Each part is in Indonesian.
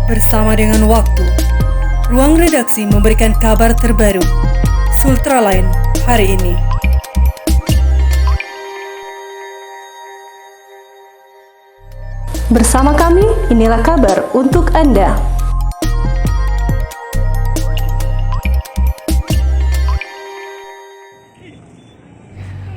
Bersama dengan waktu, ruang redaksi memberikan kabar terbaru. Sultraline hari ini. Bersama kami, inilah kabar untuk Anda.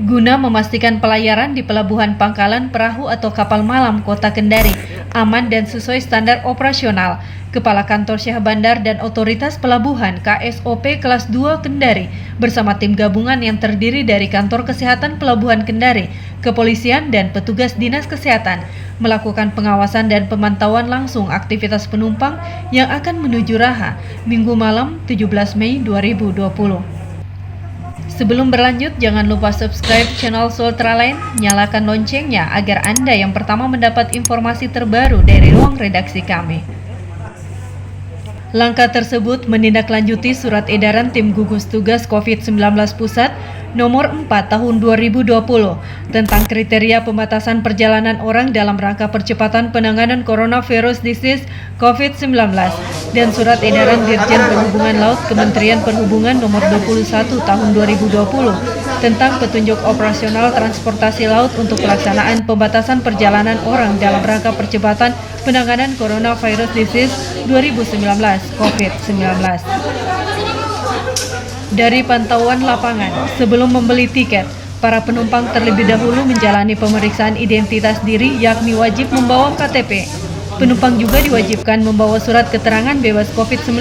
Guna memastikan pelayaran di Pelabuhan Pangkalan Perahu atau Kapal Malam Kota Kendari aman dan sesuai standar operasional, Kepala Kantor Syah Bandar dan Otoritas Pelabuhan KSOP Kelas 2 Kendari bersama tim gabungan yang terdiri dari Kantor Kesehatan Pelabuhan Kendari, Kepolisian dan petugas Dinas Kesehatan melakukan pengawasan dan pemantauan langsung aktivitas penumpang yang akan menuju Raha Minggu malam 17 Mei 2020. Sebelum berlanjut, jangan lupa subscribe channel Sultraline, nyalakan loncengnya agar Anda yang pertama mendapat informasi terbaru dari ruang redaksi kami. Langkah tersebut menindaklanjuti surat edaran Tim Gugus Tugas COVID-19 Pusat nomor 4 tahun 2020 tentang kriteria pembatasan perjalanan orang dalam rangka percepatan penanganan coronavirus disease COVID-19 dan surat edaran Dirjen Perhubungan Laut Kementerian Perhubungan nomor 21 tahun 2020 tentang petunjuk operasional transportasi laut untuk pelaksanaan pembatasan perjalanan orang dalam rangka percepatan penanganan coronavirus disease 2019 COVID-19. Dari pantauan lapangan, sebelum membeli tiket, para penumpang terlebih dahulu menjalani pemeriksaan identitas diri yakni wajib membawa KTP. Penumpang juga diwajibkan membawa surat keterangan bebas COVID-19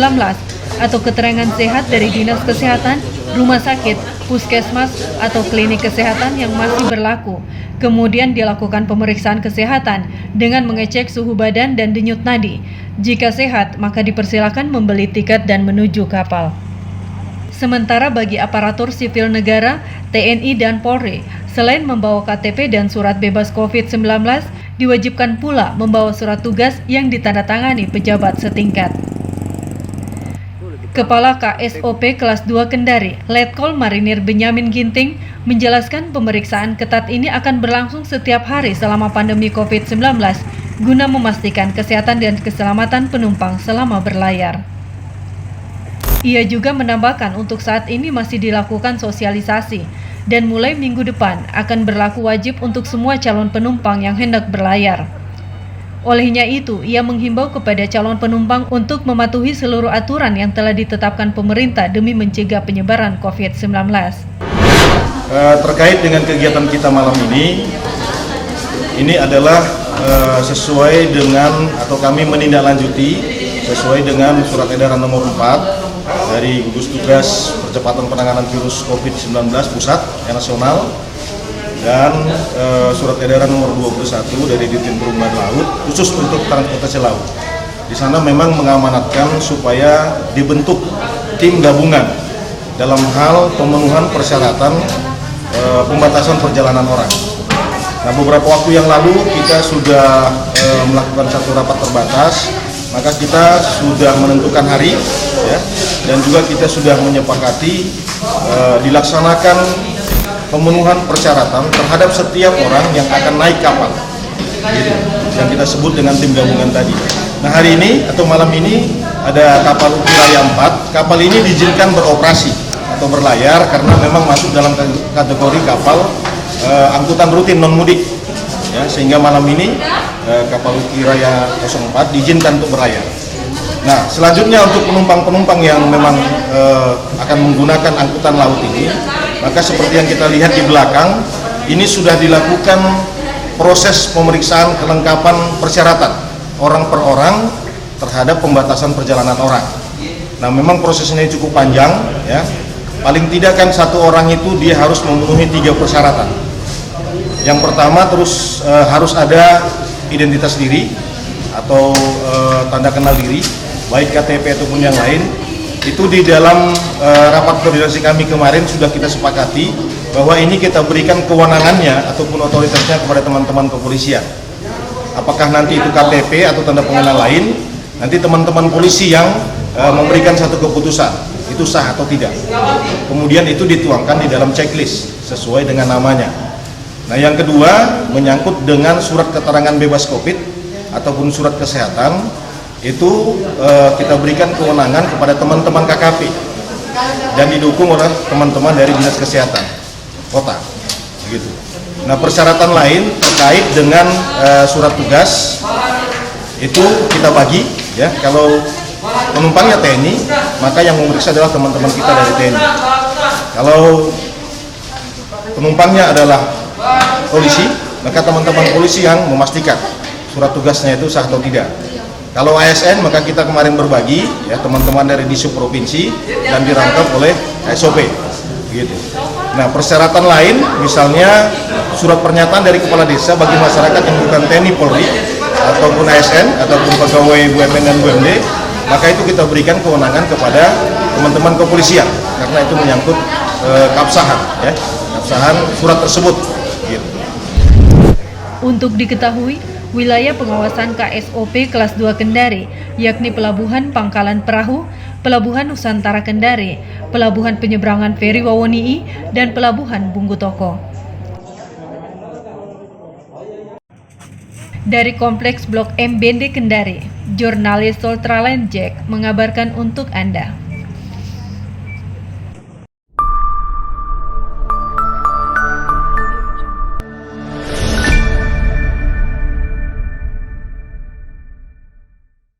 atau keterangan sehat dari Dinas Kesehatan, rumah sakit, puskesmas, atau klinik kesehatan yang masih berlaku. Kemudian dilakukan pemeriksaan kesehatan dengan mengecek suhu badan dan denyut nadi. Jika sehat, maka dipersilakan membeli tiket dan menuju kapal. Sementara bagi aparatur sipil negara, TNI dan Polri, selain membawa KTP dan surat bebas COVID-19, diwajibkan pula membawa surat tugas yang ditandatangani pejabat setingkat. Kepala KSOP Kelas 2 Kendari, Letkol Marinir Benyamin Ginting, menjelaskan pemeriksaan ketat ini akan berlangsung setiap hari selama pandemi COVID-19, guna memastikan kesehatan dan keselamatan penumpang selama berlayar. Ia juga menambahkan untuk saat ini masih dilakukan sosialisasi, dan mulai minggu depan akan berlaku wajib untuk semua calon penumpang yang hendak berlayar. Olehnya itu, ia menghimbau kepada calon penumpang untuk mematuhi seluruh aturan yang telah ditetapkan pemerintah demi mencegah penyebaran COVID-19. Terkait dengan kegiatan kita malam ini adalah sesuai dengan atau kami menindaklanjuti sesuai dengan surat edaran nomor 4 dari Gugus Tugas Percepatan Penanganan Virus COVID-19 Pusat Nasional dan surat edaran nomor 21 dari Dirjen Perhubungan Laut khusus untuk transportasi laut. Di sana memang mengamanatkan supaya dibentuk tim gabungan dalam hal pemenuhan persyaratan pembatasan perjalanan orang. Nah, beberapa waktu yang lalu kita sudah melakukan satu rapat terbatas, maka kita sudah menentukan hari, ya, dan juga kita sudah menyepakati dilaksanakan pemenuhan persyaratan terhadap setiap orang yang akan naik kapal, gitu, yang kita sebut dengan tim gabungan tadi. Nah, hari ini atau malam ini ada kapal Ukiraya 4. Kapal ini diizinkan beroperasi atau berlayar karena memang masuk dalam kategori kapal angkutan rutin non mudik, ya, sehingga malam ini kapal Ukiraya 04 diizinkan untuk berlayar. Nah, selanjutnya untuk penumpang-penumpang yang memang akan menggunakan angkutan laut ini, maka seperti yang kita lihat di belakang, ini sudah dilakukan proses pemeriksaan kelengkapan persyaratan orang per orang terhadap pembatasan perjalanan orang. Nah, memang prosesnya cukup panjang, ya. Paling tidak kan satu orang itu dia harus memenuhi 3 persyaratan. Yang pertama harus ada identitas diri atau tanda kenal diri, baik KTP ataupun yang lain. Itu di dalam rapat koordinasi kami kemarin sudah kita sepakati bahwa ini kita berikan kewenangannya ataupun otoritasnya kepada teman-teman kepolisian. Apakah nanti itu KTP atau tanda pengenal lain, nanti teman-teman polisi yang memberikan satu keputusan itu sah atau tidak. Kemudian itu dituangkan di dalam checklist sesuai dengan namanya. Nah, yang kedua menyangkut dengan surat keterangan bebas COVID ataupun surat kesehatan. itu kita berikan kewenangan kepada teman-teman KKP dan didukung oleh teman-teman dari Dinas Kesehatan Kota. Gitu. Nah, persyaratan lain terkait dengan surat tugas itu kita bagi, ya. Kalau penumpangnya TNI, maka yang memeriksa adalah teman-teman kita dari TNI. Kalau penumpangnya adalah polisi, maka teman-teman polisi yang memastikan surat tugasnya itu sah atau tidak. Kalau ASN, maka kita kemarin berbagi, ya, teman-teman dari Disub Provinsi dan dirangkap oleh SOP. Gitu. Nah, persyaratan lain, misalnya surat pernyataan dari kepala desa bagi masyarakat yang bukan TNI Polri ataupun ASN ataupun pegawai BUMN dan BUMD, maka itu kita berikan kewenangan kepada teman-teman kepolisian karena itu menyangkut keabsahan, ya, keabsahan surat tersebut. Gitu. Untuk diketahui, wilayah pengawasan KSOP kelas 2 Kendari, yakni Pelabuhan Pangkalan Perahu, Pelabuhan Nusantara Kendari, Pelabuhan Penyeberangan Feri Wawonii, dan Pelabuhan Bunggutoko. Dari Kompleks Blok M Bende Kendari, jurnalis Sultraline Jack mengabarkan untuk Anda.